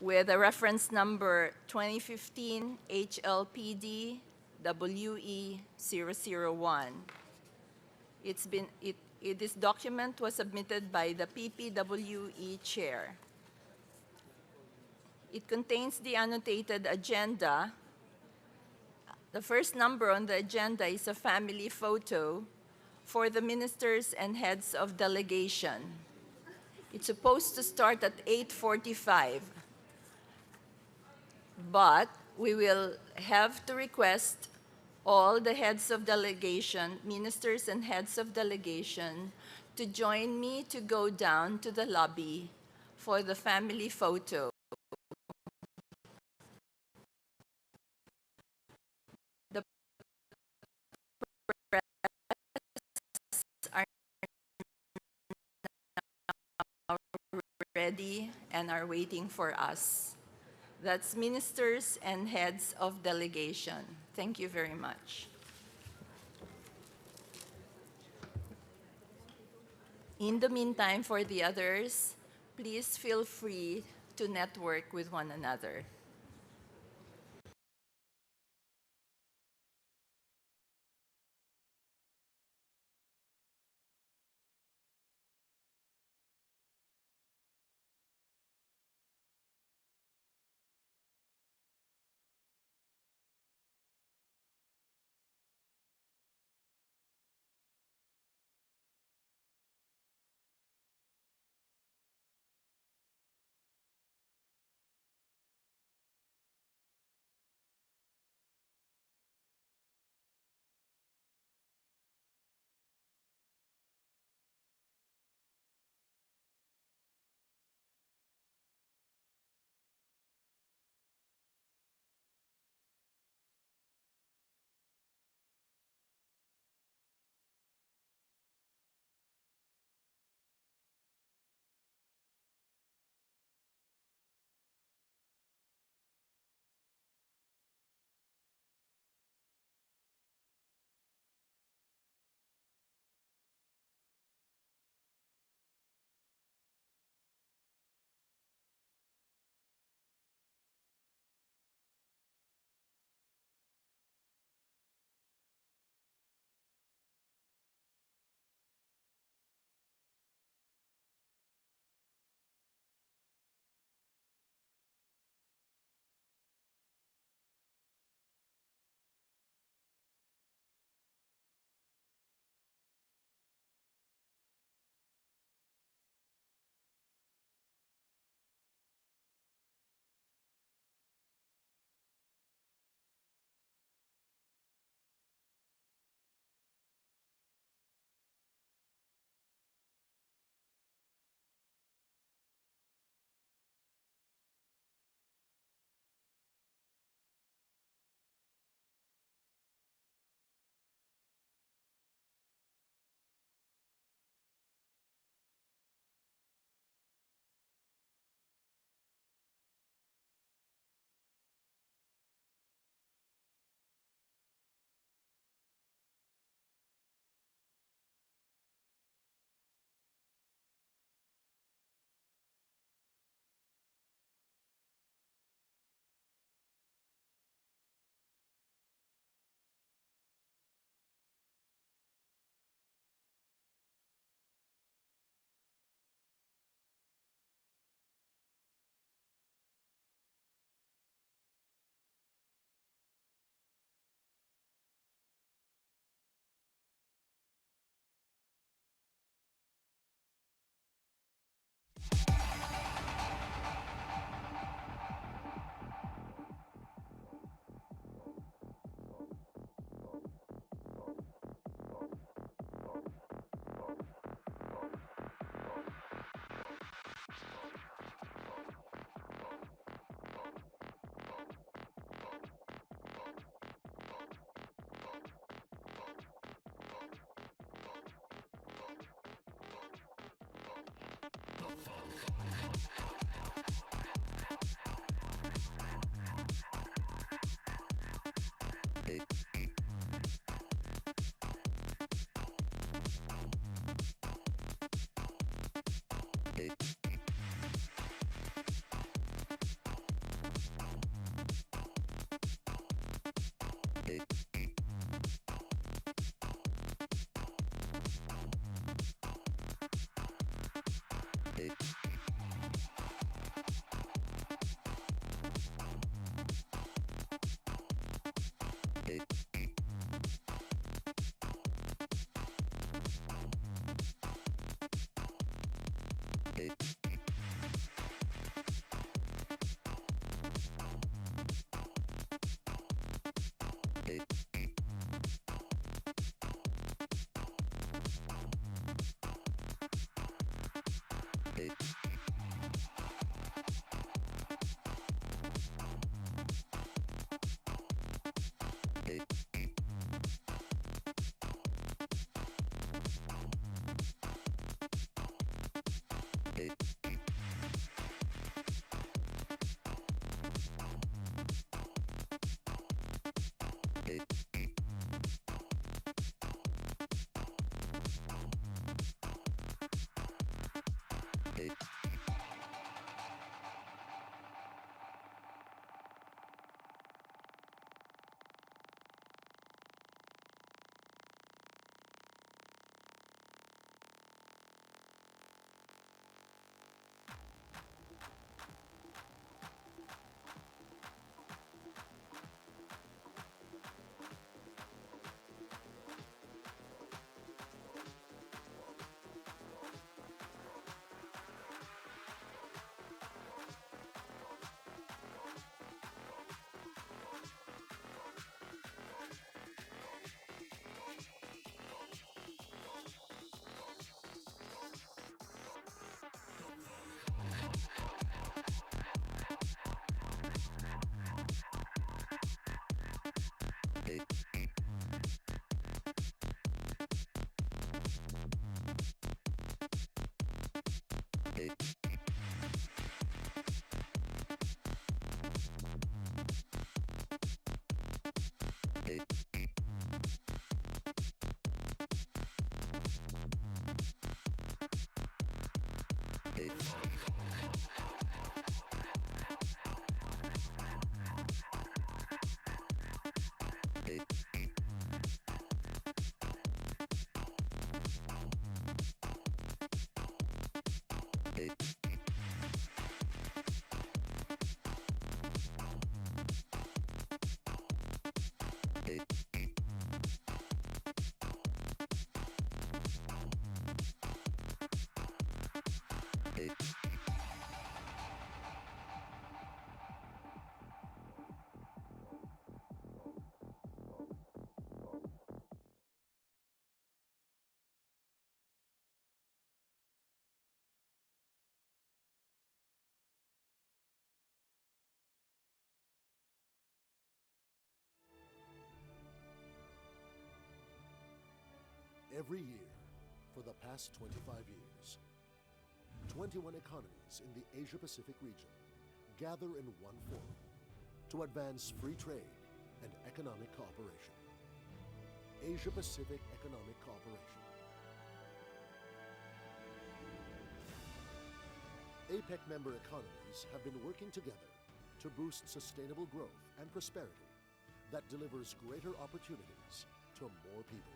with a reference number 2015 HLPD WE001. This document was submitted by the PPWE chair. It contains the annotated agenda. The first number on the agenda is a family photo for the ministers and heads of delegation. It's supposed to start at 8:45, but we will have to request all the heads of delegation, ministers and heads of delegation, to join me to go down to the lobby for the family photo. The press are now ready and are waiting for us. That's ministers and heads of delegation. Thank you very much. In the meantime, for the others, please feel free to network with one another. Every year, for the past 25 years, 21 economies in the Asia-Pacific region gather in one forum to advance free trade and economic cooperation. Asia-Pacific Economic Cooperation. APEC member economies have been working together to boost sustainable growth and prosperity that delivers greater opportunities to more people.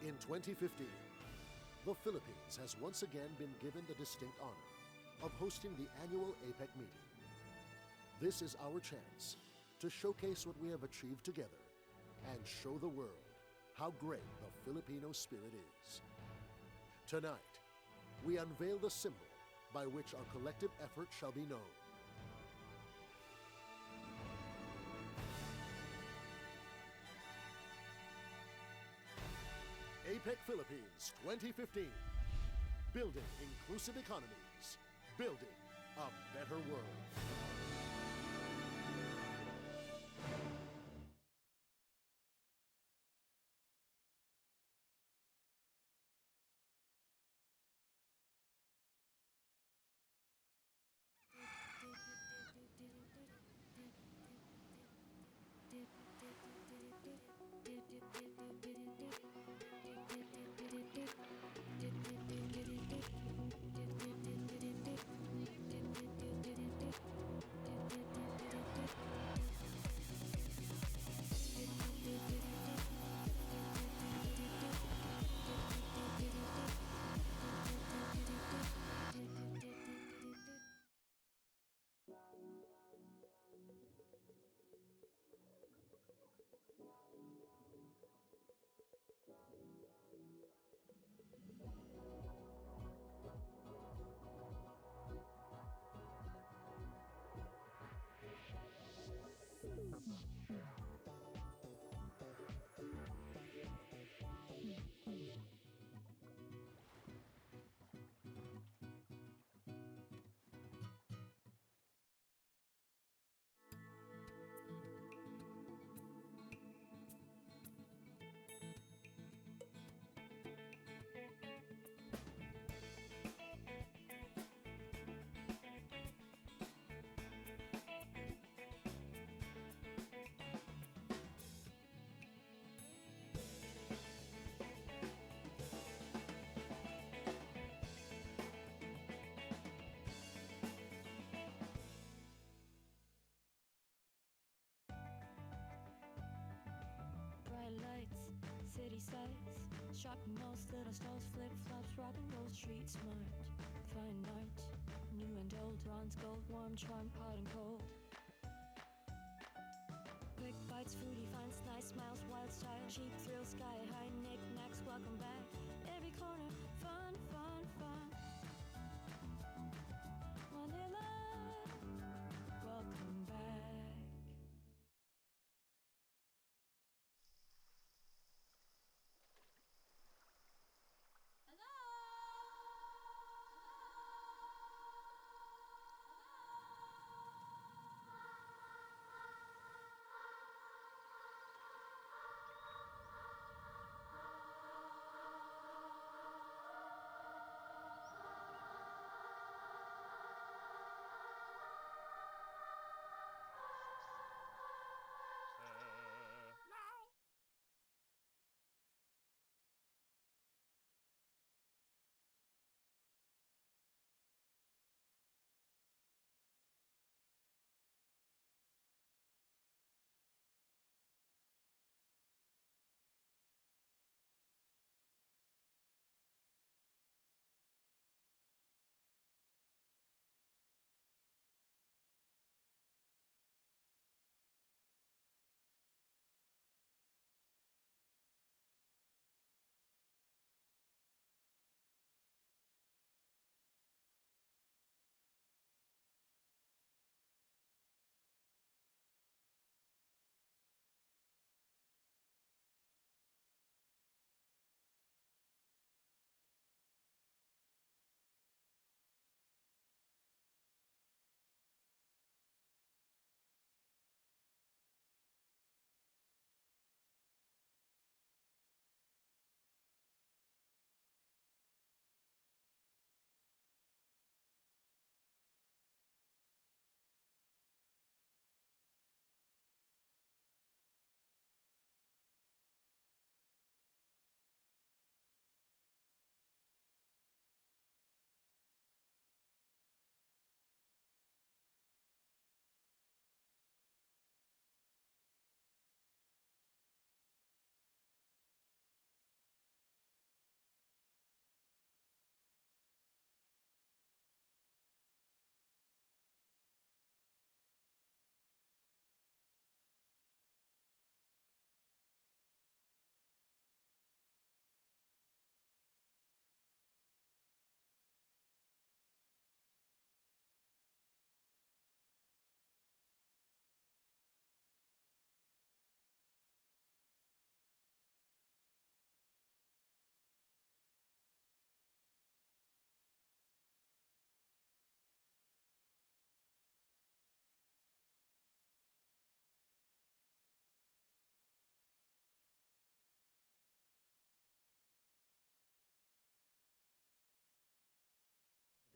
In 2015, the Philippines has once again been given the distinct honor of hosting the annual APEC meeting. This is our chance to showcase what we have achieved together and show the world how great the Filipino spirit is. Tonight, we unveil the symbol by which our collective effort shall be known. APEC Philippines 2015. Building inclusive economies. Building a better world. Lights, city sights, shopping malls, little stalls, flip-flops, rock and roll, street smart, fine art, new and old, bronze, gold, warm, charm, hot and cold. Quick bites, foodie finds, nice smiles, wild style, cheap thrills, sky high, knick-knacks, welcome back. Every corner, fun, fun, fun. Manila, welcome back.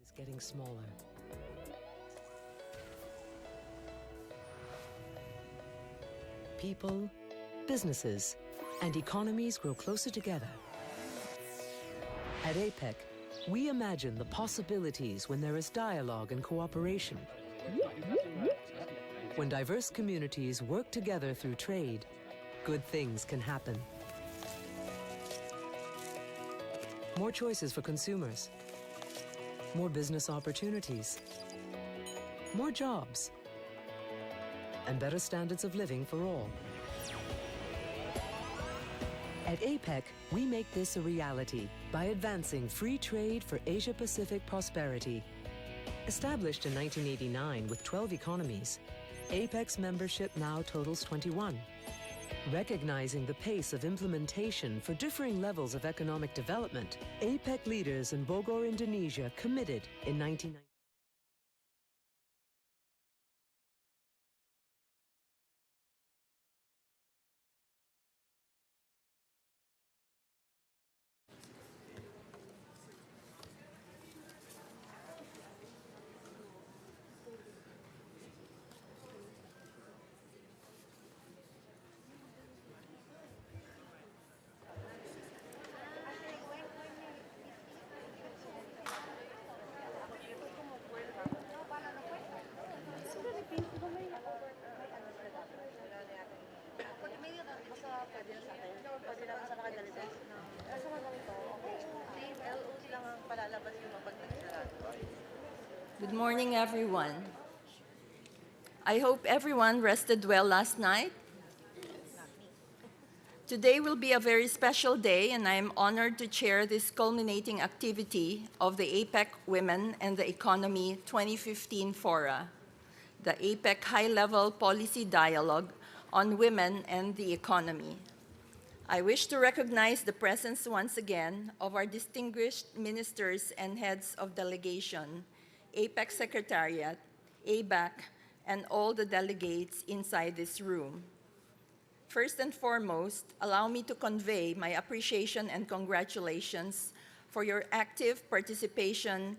is getting smaller. People, businesses, and economies grow closer together. At APEC, we imagine the possibilities when there is dialogue and cooperation. When diverse communities work together through trade, good things can happen. More choices for consumers, more business opportunities, more jobs, and better standards of living for all. At APEC, we make this a reality by advancing free trade for Asia-Pacific prosperity. Established in 1989 with 12 economies, APEC's membership now totals 21. Recognizing the pace of implementation for differing levels of economic development, APEC leaders in Bogor, Indonesia committed in 1990. Good morning, everyone. I hope everyone rested well last night. Today will be a very special day, and I am honored to chair this culminating activity of the APEC Women and the Economy 2015 Fora, the APEC High-Level Policy Dialogue on Women and the Economy. I wish to recognize the presence once again of our distinguished ministers and heads of delegation, APEC Secretariat, ABAC, and all the delegates inside this room. First and foremost, allow me to convey my appreciation and congratulations for your active participation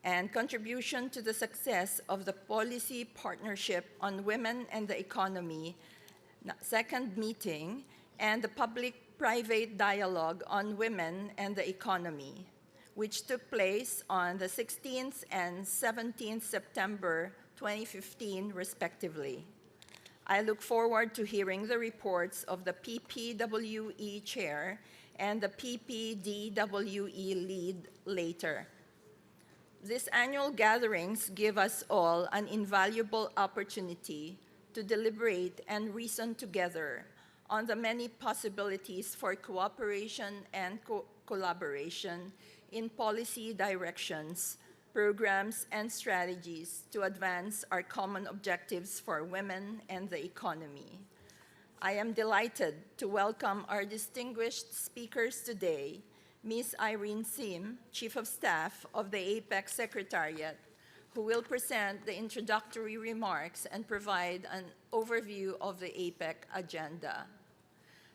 and contribution to the success of the Policy Partnership on Women and the Economy second meeting and the Public-Private Dialogue on Women and the Economy, which took place on the 16th and 17th September 2015, respectively. I look forward to hearing the reports of the PPWE Chair and the PPDWE Lead later. These annual gatherings give us all an invaluable opportunity to deliberate and reason together on the many possibilities for cooperation and collaboration in policy directions, programs, and strategies to advance our common objectives for women and the economy. I am delighted to welcome our distinguished speakers today, Ms. Irene Sim, Chief of Staff of the APEC Secretariat, who will present the introductory remarks and provide an overview of the APEC agenda.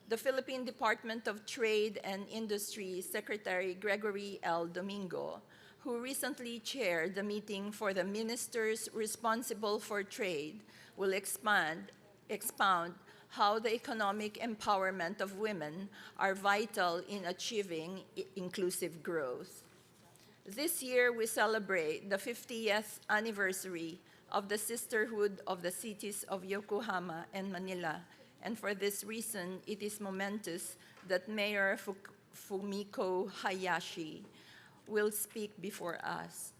The Philippine Department of Trade and Industry Secretary Gregory L. Domingo, who recently chaired the meeting for the ministers responsible for trade, will expound how the economic empowerment of women are vital in achieving inclusive growth. This year, we celebrate the 50th anniversary of the Sisterhood of the Cities of Yokohama and Manila, and for this reason, it is momentous that Mayor Fumiko Hayashi will speak before us.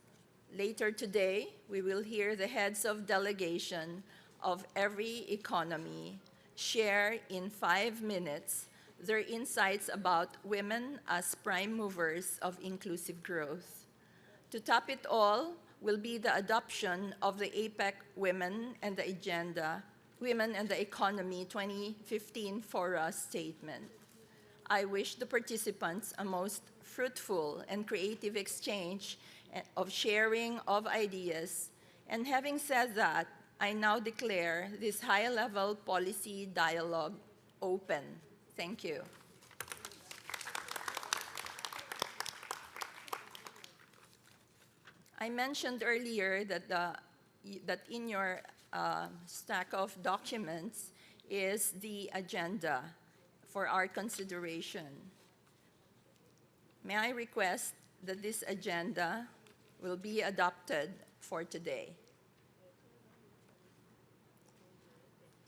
Later today, we will hear the heads of delegation of every economy share in 5 minutes their insights about women as prime movers of inclusive growth. To top it all will be the adoption of the APEC Women and the Economy 2015 Fora Statement. I wish the participants a most fruitful and creative exchange of sharing of ideas. And having said that, I now declare this high-level policy dialogue open. Thank you. I mentioned earlier that, that in your stack of documents is the agenda for our consideration. May I request that this agenda will be adopted for today?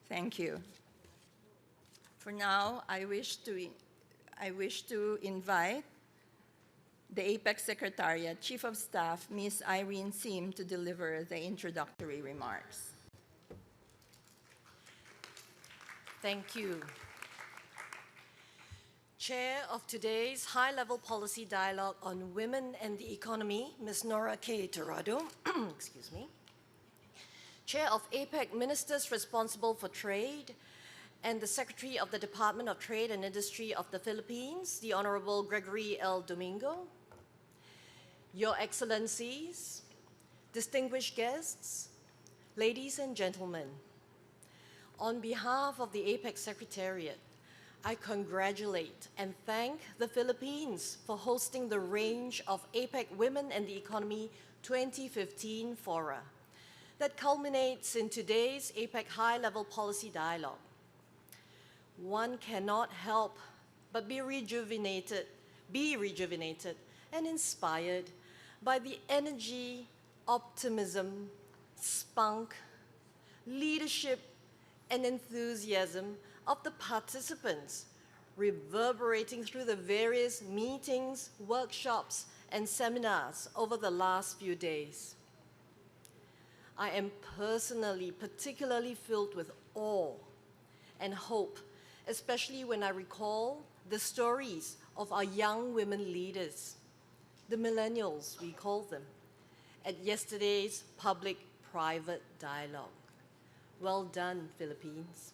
Thank you. For now, I wish to invite the APEC Secretariat Chief of Staff, Ms. Irene Sim, to deliver the introductory remarks. Thank you. Chair of today's high-level policy dialogue on women and the economy, Ms. Nora K. Torrado, excuse me. Chair of APEC Ministers responsible for trade, and the Secretary of the Department of Trade and Industry of the Philippines, the Honorable Gregory L. Domingo. Your Excellencies, distinguished guests, ladies and gentlemen, on behalf of the APEC Secretariat, I congratulate and thank the Philippines for hosting the range of APEC Women and the Economy 2015 fora that culminates in today's APEC High-Level Policy Dialogue. One cannot help but be rejuvenated and inspired by the energy, optimism, spunk, leadership, and enthusiasm of the participants, reverberating through the various meetings, workshops, and seminars over the last few days. I am personally particularly filled with awe and hope, especially when I recall the stories of our young women leaders, the millennials, we call them, at yesterday's public-private dialogue. Well done, Philippines.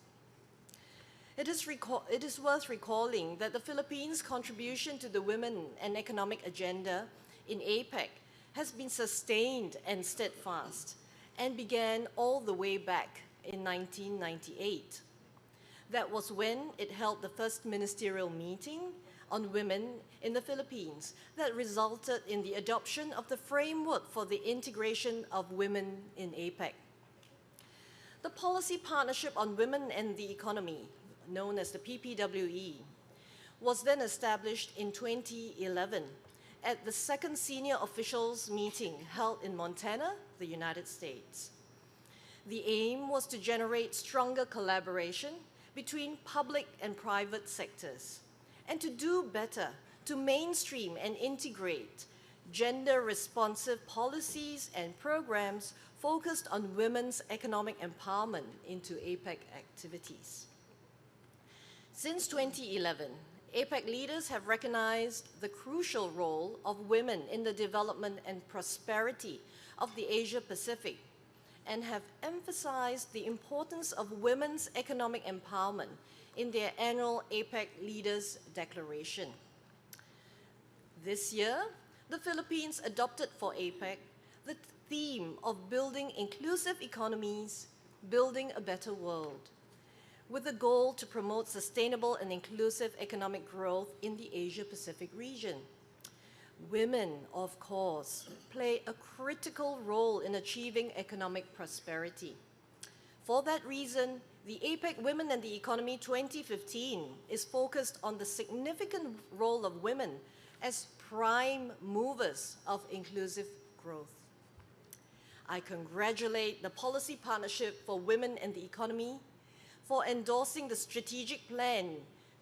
It is worth recalling that the Philippines' contribution to the women and economic agenda in APEC has been sustained and steadfast and began all the way back in 1998. That was when it held the first ministerial meeting on women in the Philippines that resulted in the adoption of the framework for the integration of women in APEC. The Policy Partnership on Women and the Economy, known as the PPWE, was then established in 2011 at the second senior officials meeting held in Montana, the United States. The aim was to generate stronger collaboration between public and private sectors, and to do better to mainstream and integrate gender-responsive policies and programs focused on women's economic empowerment into APEC activities. Since 2011, APEC leaders have recognized the crucial role of women in the development and prosperity of the Asia-Pacific and have emphasized the importance of women's economic empowerment in their annual APEC Leaders Declaration. This year, the Philippines adopted for APEC the theme of building inclusive economies, building a better world, with the goal to promote sustainable and inclusive economic growth in the Asia-Pacific region. Women, of course, play a critical role in achieving economic prosperity. For that reason, the APEC Women and the Economy 2015 is focused on the significant role of women as prime movers of inclusive growth. I congratulate the Policy Partnership for Women and the Economy for endorsing the Strategic Plan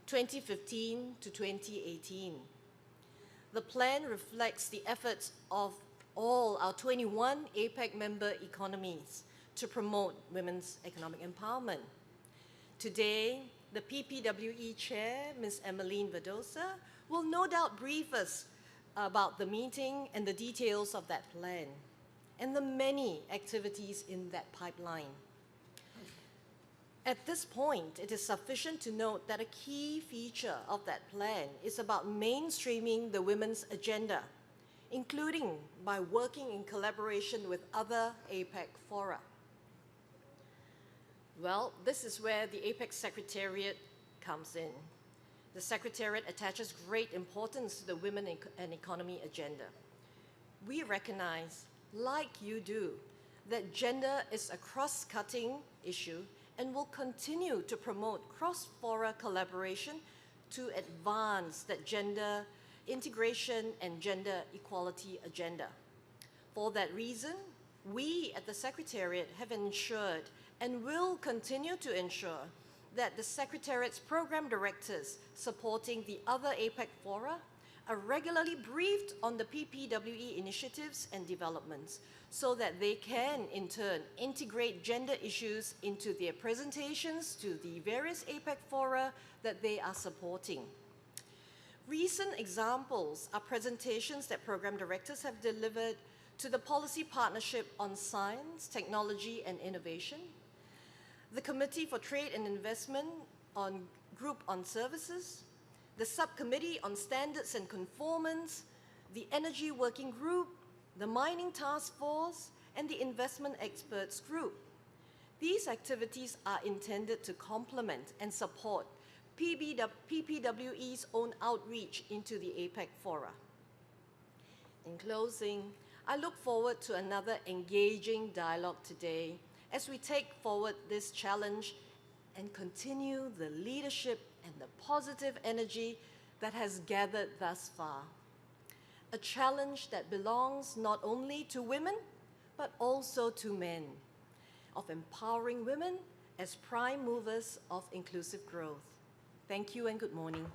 2015 to 2018. The plan reflects the efforts of all our 21 APEC member economies to promote women's economic empowerment. Today, the PPWE Chair, Ms. Emmeline Verdosa, will no doubt brief us about the meeting and the details of that plan and the many activities in that pipeline. At this point, it is sufficient to note that a key feature of that plan is about mainstreaming the women's agenda, including by working in collaboration with other APEC fora. Well, this is where the APEC Secretariat comes in. The Secretariat attaches great importance to the Women and Economy agenda. We recognize like you do, that gender is a cross-cutting issue and will continue to promote cross-fora collaboration to advance that gender integration and gender equality agenda. For that reason, we at the Secretariat have ensured and will continue to ensure that the Secretariat's program directors supporting the other APEC fora are regularly briefed on the PPWE initiatives and developments so that they can, in turn, integrate gender issues into their presentations to the various APEC fora that they are supporting. Recent examples are presentations that program directors have delivered to the Policy Partnership on Science, Technology and Innovation, the Committee for Trade and Investment Group on Services, the Subcommittee on Standards and Conformance, the Energy Working Group, the Mining Task Force, and the Investment Experts Group. These activities are intended to complement and support PPWE's own outreach into the APEC fora. In closing, I look forward to another engaging dialogue today as we take forward this challenge and continue the leadership and the positive energy that has gathered thus far. A challenge that belongs not only to women, but also to men, of empowering women as prime movers of inclusive growth. Thank you and good morning.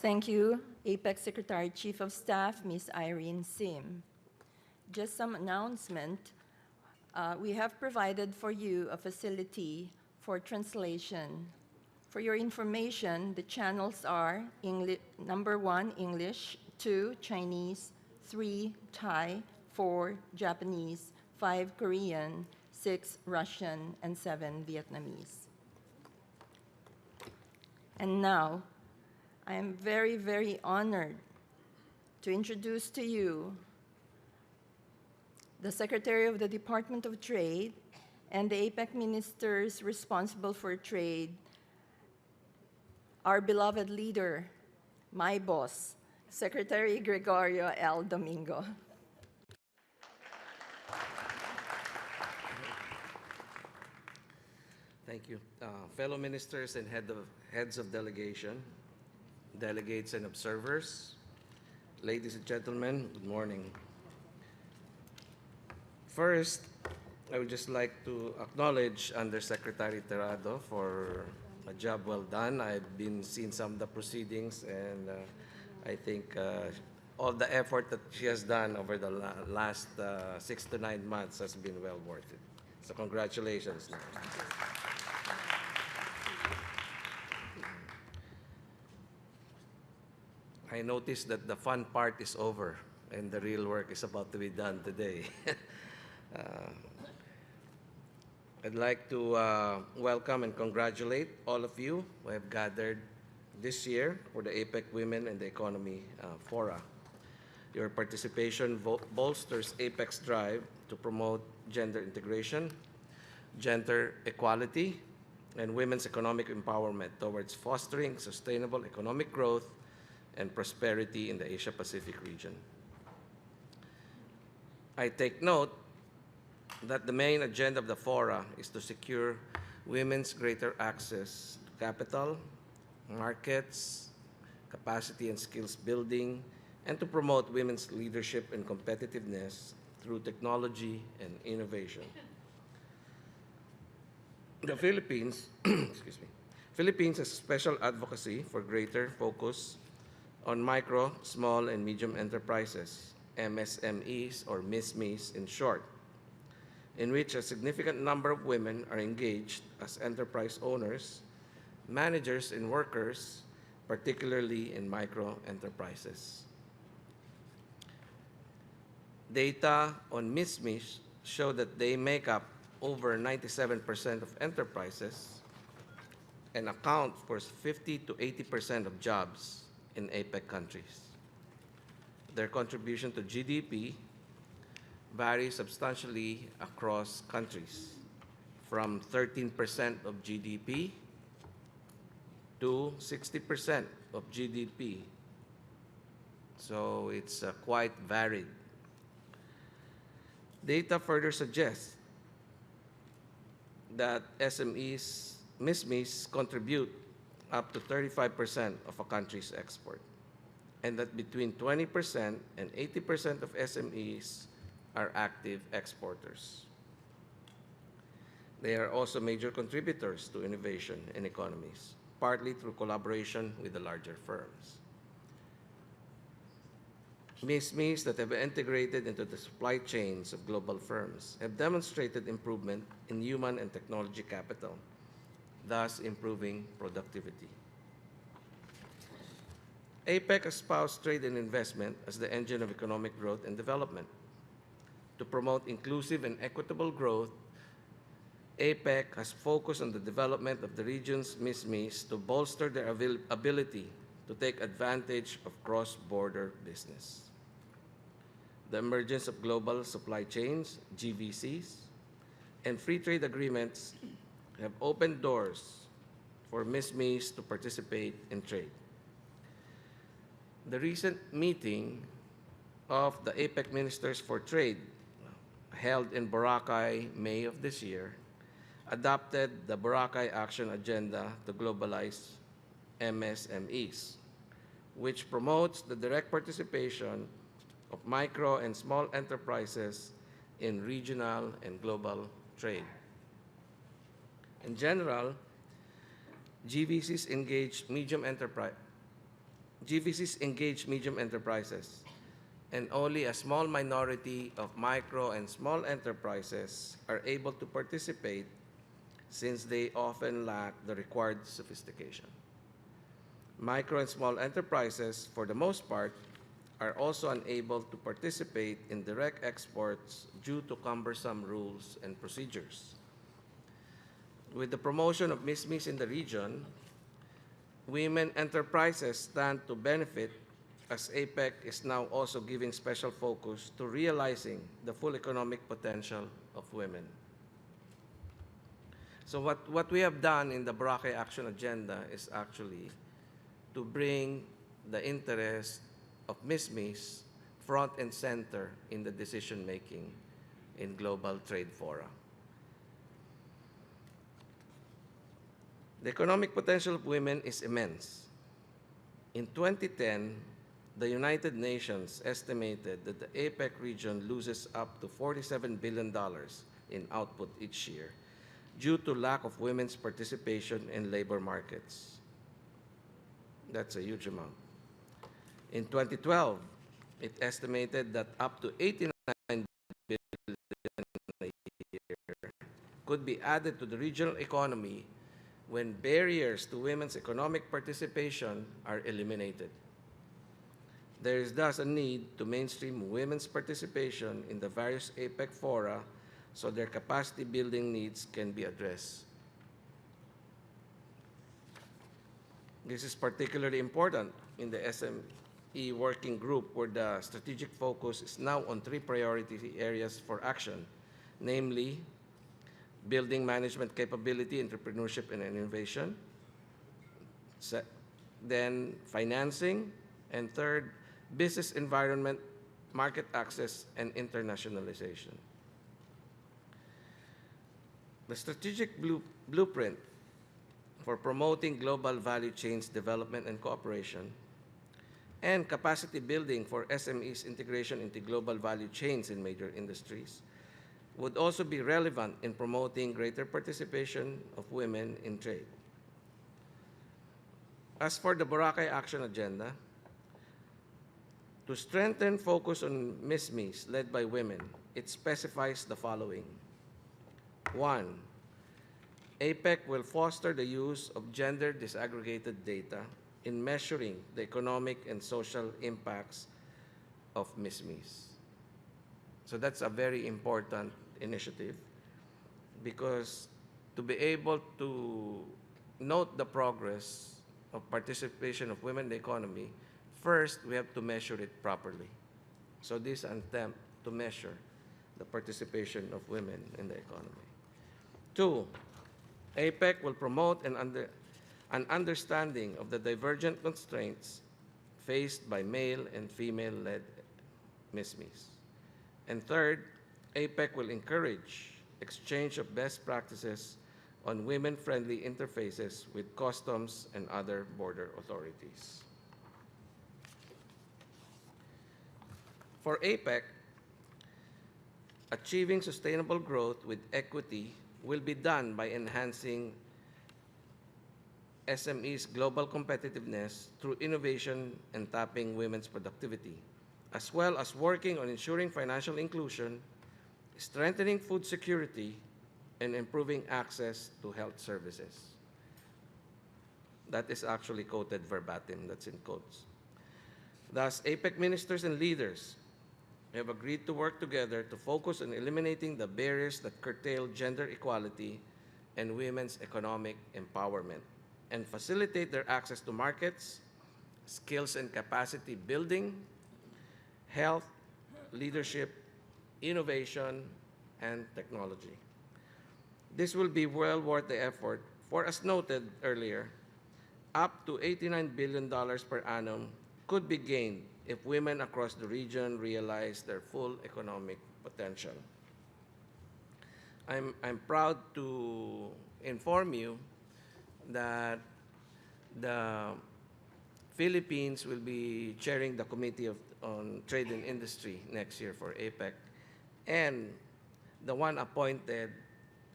Thank you, APEC Secretary Chief of Staff, Ms. Irene Sim. Just some announcement. We have provided for you a facility for translation. For your information, the channels are number 1, English, 2, Chinese, 3, Thai, 4, Japanese, 5, Korean, 6, Russian, and 7, Vietnamese. And now, I am very, very honored to introduce to you the Secretary of the Department of Trade and the APEC ministers responsible for trade, our beloved leader, my boss, Secretary Gregorio L. Domingo. Thank you. Fellow ministers and heads of delegation, delegates and observers, ladies and gentlemen, good morning. First, I would just like to acknowledge Undersecretary Terrado for a job well done. I've been seeing some of the proceedings, and I think all the effort that she has done over the last 6 to 9 months has been well worth it. So congratulations. I noticed that the fun part is over and the real work is about to be done today. I'd like to welcome and congratulate all of you who have gathered this year for the APEC Women and the Economy Fora. Your participation bolsters APEC's drive to promote gender integration, gender equality, and women's economic empowerment towards fostering sustainable economic growth and prosperity in the Asia-Pacific region. I take note that the main agenda of the fora is to secure women's greater access to capital, markets, capacity and skills building, and to promote women's leadership and competitiveness through technology and innovation. The Philippines, excuse me, Philippines has special advocacy for greater focus on micro, small, and medium enterprises, MSMEs or MISMEs in short, in which a significant number of women are engaged as enterprise owners, managers, and workers, particularly in micro enterprises. Data on MISMEs show that they make up over 97% of enterprises and account for 50 to 80% of jobs in APEC countries. Their contribution to GDP varies substantially across countries, from 13% of GDP to 60% of GDP So it's quite varied. Data further suggests that SMEs, MISMEs contribute up to 35% of a country's export, and that between 20% and 80% of SMEs are active exporters. They are also major contributors to innovation and economies, partly through collaboration with the larger firms. MISMEs that have integrated into the supply chains of global firms have demonstrated improvement in human and technology capital, thus improving productivity. APEC espoused trade and investment as the engine of economic growth and development. To promote inclusive and equitable growth, APEC has focused on the development of the region's MISMEs to bolster their ability to take advantage of cross-border business. The emergence of global supply chains, GVCs, and free trade agreements have opened doors for MISMEs to participate in trade. The recent meeting of the APEC Ministers for Trade, held in Boracay, May of this year, adopted the Boracay Action Agenda to globalize MSMEs, which promotes the direct participation of micro and small enterprises in regional and global trade. In general, GVCs engage medium enterprises, and only a small minority of micro and small enterprises are able to participate since they often lack the required sophistication. Micro and small enterprises, for the most part, are also unable to participate in direct exports due to cumbersome rules and procedures. With the promotion of MISMEs in the region, women enterprises stand to benefit, as APEC is now also giving special focus to realizing the full economic potential of women. So what we have done in the Boracay Action Agenda is actually to bring the interest of MISMEs front and center in the decision-making in global trade fora. The economic potential of women is immense. In 2010, the United Nations estimated that the APEC region loses up to $47 billion in output each year due to lack of women's participation in labor markets. That's a huge amount. In 2012, it estimated that up to $89 billion a year could be added to the regional economy when barriers to women's economic participation are eliminated. There is thus a need to mainstream women's participation in the various APEC fora so their capacity building needs can be addressed. This is particularly important in the SME working group, where the strategic focus is now on 3 priority areas for action, namely building management capability, entrepreneurship, and innovation, then financing, and third, business environment, market access, and internationalization. The strategic blueprint for promoting global value chains development and cooperation, and capacity building for SMEs integration into global value chains in major industries would also be relevant in promoting greater participation of women in trade. As for the Boracay Action Agenda, to strengthen focus on MISMEs led by women, it specifies the following. 1. APEC will foster the use of gender disaggregated data in measuring the economic and social impacts of MISMEs. So that's a very important initiative, because to be able to note the progress of participation of women in the economy, first we have to measure it properly. So this is an attempt to measure the participation of women in the economy. 2, APEC will promote an understanding of the divergent constraints faced by male and female-led MISMEs. And third, APEC will encourage exchange of best practices on women-friendly interfaces with customs and other border authorities. For APEC, achieving sustainable growth with equity will be done by enhancing SMEs' global competitiveness through innovation and tapping women's productivity, as well as working on ensuring financial inclusion, strengthening food security, and improving access to health services. That is actually quoted verbatim, that's in quotes. Thus, APEC ministers and leaders have agreed to work together to focus on eliminating the barriers that curtail gender equality and women's economic empowerment, and facilitate their access to markets, skills and capacity building, health, leadership, innovation, and technology. This will be well worth the effort, for as noted earlier, up to $89 billion per annum could be gained if women across the region realize their full economic potential. I'm proud to inform you that the Philippines will be chairing the Committee on Trade and Industry next year for APEC, and the one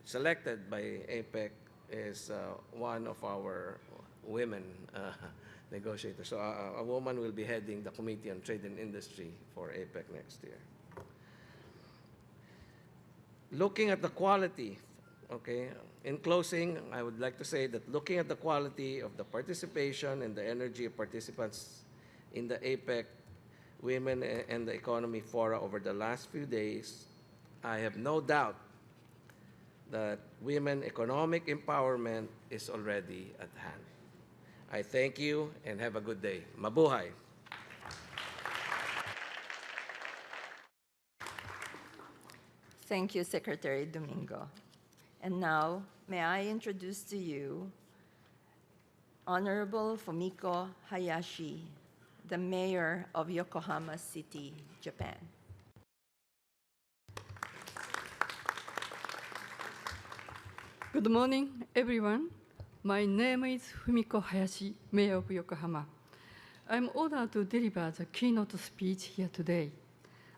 selected by APEC is one of our women negotiators. So a woman will be heading the Committee on Trade and Industry for APEC next year. Looking at the quality, okay, in closing, I would like to say that looking at the quality of the participation and the energy of participants in the APEC Women and the Economy Fora over the last few days, I have no doubt that women economic empowerment is already at hand. I thank you and have a good day. Mabuhay! Thank you, Secretary Domingo. And now, may I introduce to you Honorable Fumiko Hayashi, the Mayor of Yokohama City, Japan. Good morning, everyone. My name is Fumiko Hayashi, Mayor of Yokohama. I'm honored to deliver the keynote speech here today.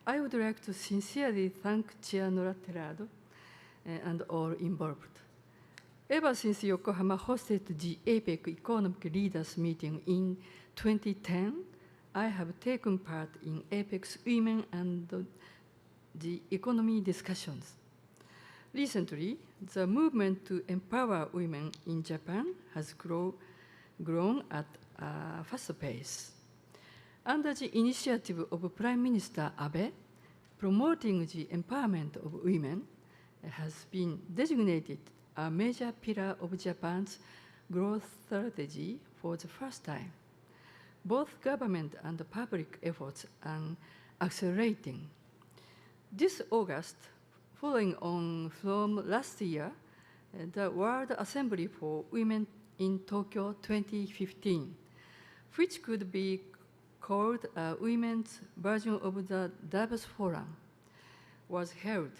I would like to sincerely thank Chair Nora Terado and all involved. Ever since Yokohama hosted the APEC Economic Leaders Meeting in 2010, I have taken part in APEC's Women and the Economy discussions. Recently, the movement to empower women in Japan has grown at a faster pace. Under the initiative of Prime Minister Abe, promoting the empowerment of women has been designated a major pillar of Japan's growth strategy for the first time. Both government and public efforts are accelerating. This August, following on from last year, the World Assembly for Women in Tokyo 2015, which could be called a women's version of the Davos Forum, was held,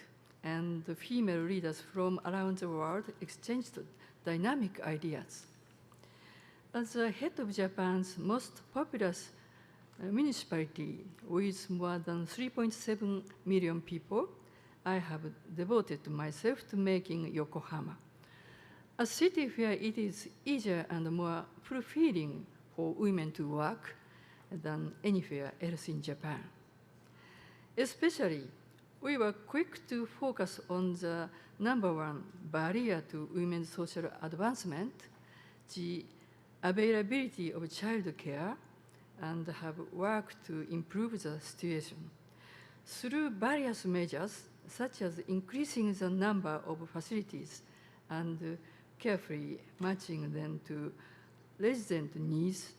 and the female leaders from around the world exchanged dynamic ideas. As the head of Japan's most populous municipality with more than 3.7 million people, I have devoted myself to making Yokohama a city where it is easier and more fulfilling for women to work than anywhere else in Japan. Especially, we were quick to focus on the number one barrier to women's social advancement, the availability of childcare, and have worked to improve the situation. Through various measures, such as increasing the number of facilities and carefully matching them to resident needs,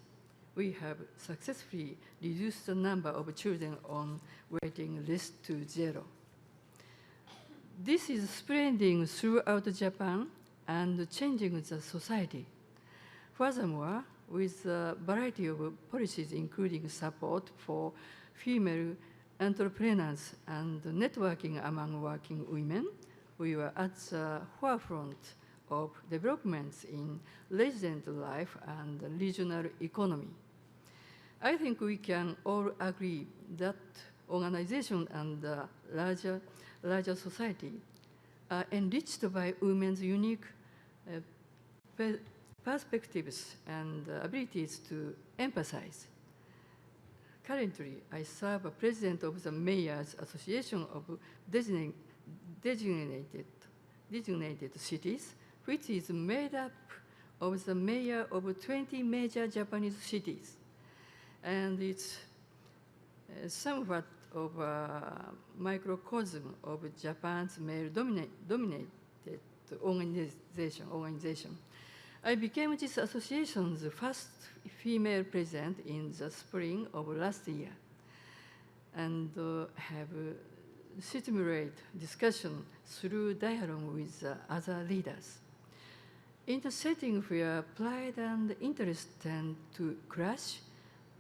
we have successfully reduced the number of children on waiting list to zero. This is spreading throughout Japan and changing the society. Furthermore, with a variety of policies, including support for female entrepreneurs and networking among working women. We were at the forefront of developments in resident life and regional economy. I think we can all agree that organization and larger society are enriched by women's unique perspectives and abilities to emphasize. Currently, I serve as president of the Mayors Association of Designated Cities, which is made up of the mayor of 20 major Japanese cities. And it's somewhat of a microcosm of Japan's male-dominated organization. I became this association's first female president in the spring of last year and have stimulated discussion through dialogue with other leaders. In the setting where pride and interest tend to clash,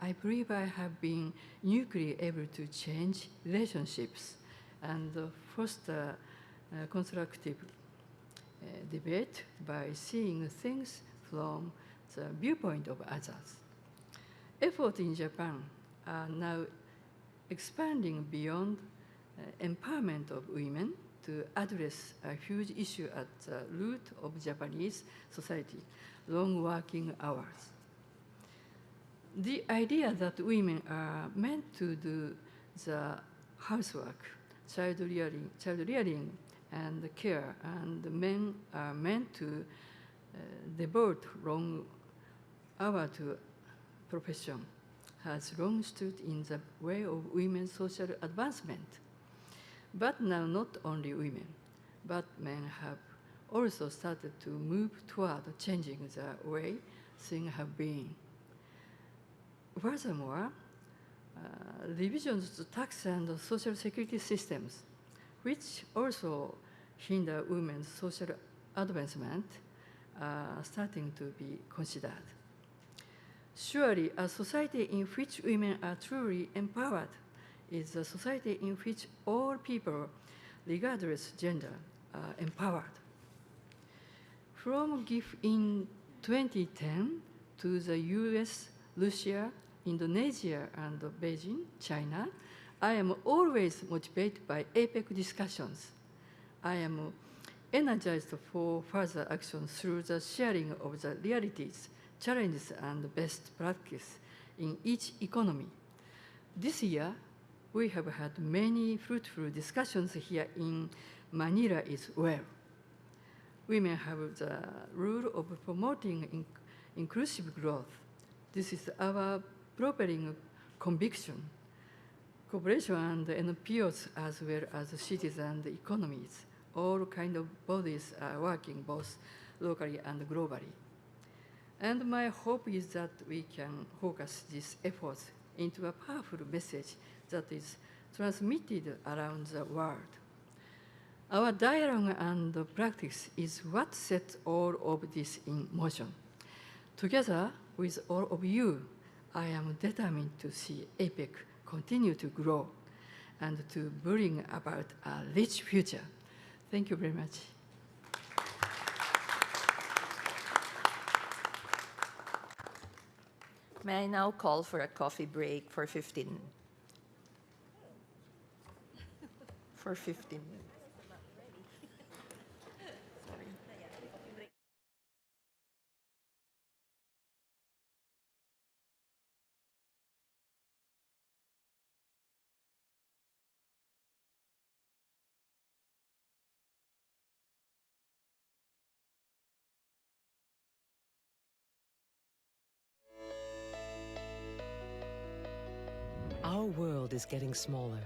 I believe I have been uniquely able to change relationships and foster constructive debate by seeing things from the viewpoint of others. Efforts in Japan are now expanding beyond empowerment of women to address a huge issue at the root of Japanese society, long working hours. The idea that women are meant to do the housework, child rearing and care, and men are meant to devote long hours to profession has long stood in the way of women's social advancement. But now not only women, but men have also started to move toward changing the way things have been. Furthermore, revisions to tax and social security systems, which also hinder women's social advancement, are starting to be considered. Surely, a society in which women are truly empowered is a society in which all people, regardless gender, are empowered. From GIF in 2010 to the US, Russia, Indonesia, and Beijing, China, I am always motivated by APEC discussions. I am energized for further action through the sharing of the realities, challenges, and best practice in each economy. This year, we have had many fruitful discussions here in Manila as well. Women have the role of promoting inclusive growth. This is our propelling conviction. Corporations and NPOs, as well as cities and economies, all kinds of bodies are working both locally and globally. And my hope is that we can focus these efforts into a powerful message that is transmitted around the world. Our dialogue and practice is what sets all of this in motion. Together with all of you, I am determined to see APEC continue to grow and to bring about a rich future. Thank you very much. May I now call for a coffee break for 15 minutes? Our world is getting smaller,